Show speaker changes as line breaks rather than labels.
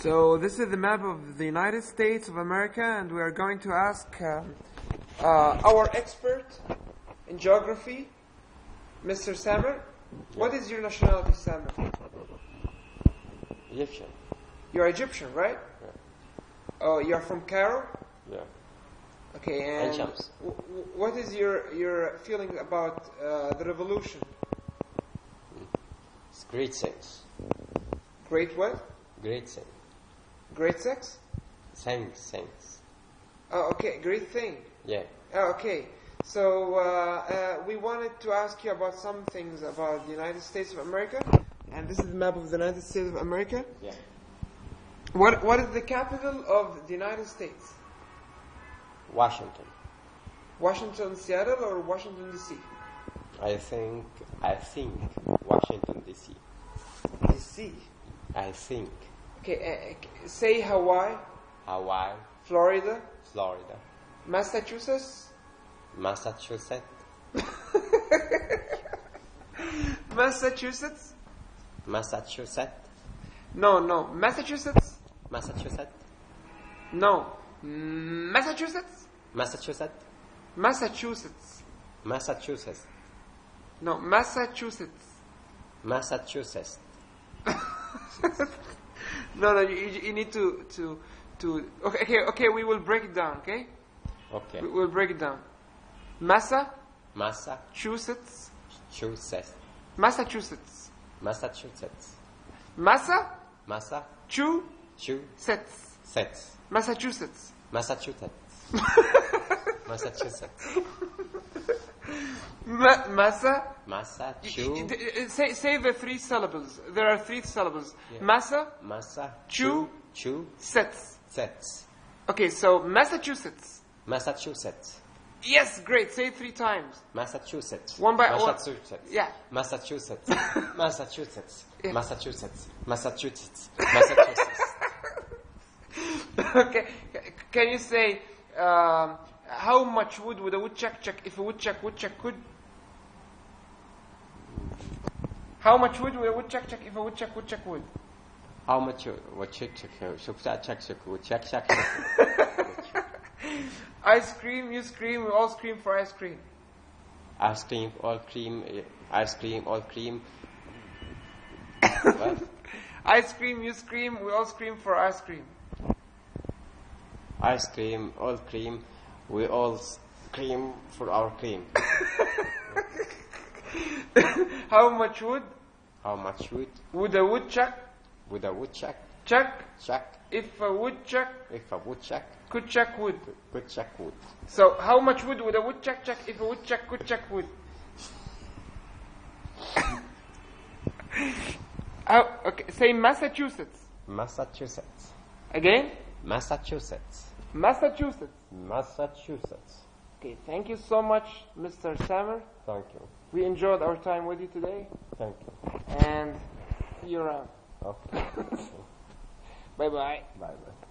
So this is the map of the United States of America, and we are going to ask our expert in geography, Mr. Samer. What is your nationality, Samer?
Egyptian.
You're Egyptian, right?
Yeah.
Oh, you're from Cairo?
Yeah.
Okay, and
Shams.
what is your feeling about the revolution?
It's great sex.
Great what?
Great sex.
Great sex?
Thanks.
Oh, okay, great thing.
Yeah.
Oh, okay. So we wanted to ask you about some things about the United States of America, and this is the map of the United States of America.
Yeah.
What is the capital of the United States?
Washington.
Washington, Seattle, or Washington D.C.?
I think Washington D.C.
D.C.
I think
Okay, say Hawaii,
Hawaii,
Florida,
Florida,
Massachusetts,
Massachusetts,
Massachusetts.
Massachusetts,
No, Massachusetts.
Massachusetts,
No, Massachusetts.
Massachusetts,
Massachusetts.
Massachusetts,
No, Massachusetts.
Massachusetts.
No, you need to okay, we will break it down, okay?
Okay.
We'll break it down.
Massachusetts,
Massachusetts.
Massachusetts,
Massachusetts.
Massachusetts,
Massachusetts.
Massachusetts. Massachusetts.
Say the three syllables. There are three syllables.
Yeah.
Massachusetts. Okay, so Massachusetts.
Massachusetts.
Yes, great. Say it 3 times.
Massachusetts.
One by one.
Massachusetts.
Yeah.
Massachusetts. Massachusetts.
Yeah.
Massachusetts. Massachusetts. Massachusetts.
Okay. Can you say how much wood would a woodchuck chuck if a woodchuck could? How much wood would a woodchuck chuck if a woodchuck would?
How much check
Ice cream, you scream, we all scream for ice cream.
Ice cream, all cream, ice cream, all cream. What?
Ice cream, you scream, we all scream for ice cream.
Ice cream, all cream, we all scream for our cream.
How much wood
How much wood
would a woodchuck
would a woodchuck
chuck
chuck
if a woodchuck
if a woodchuck
could chuck wood?
could chuck wood?
So, how much wood would a woodchuck chuck if a woodchuck could chuck wood? Okay, say Massachusetts.
Massachusetts.
Again?
Massachusetts.
Massachusetts.
Massachusetts.
Okay, thank you so much, Mr. Samer.
Thank you.
We enjoyed our time with you today,
Thank you.
and see you around.
Okay.
Bye-bye.
Bye bye.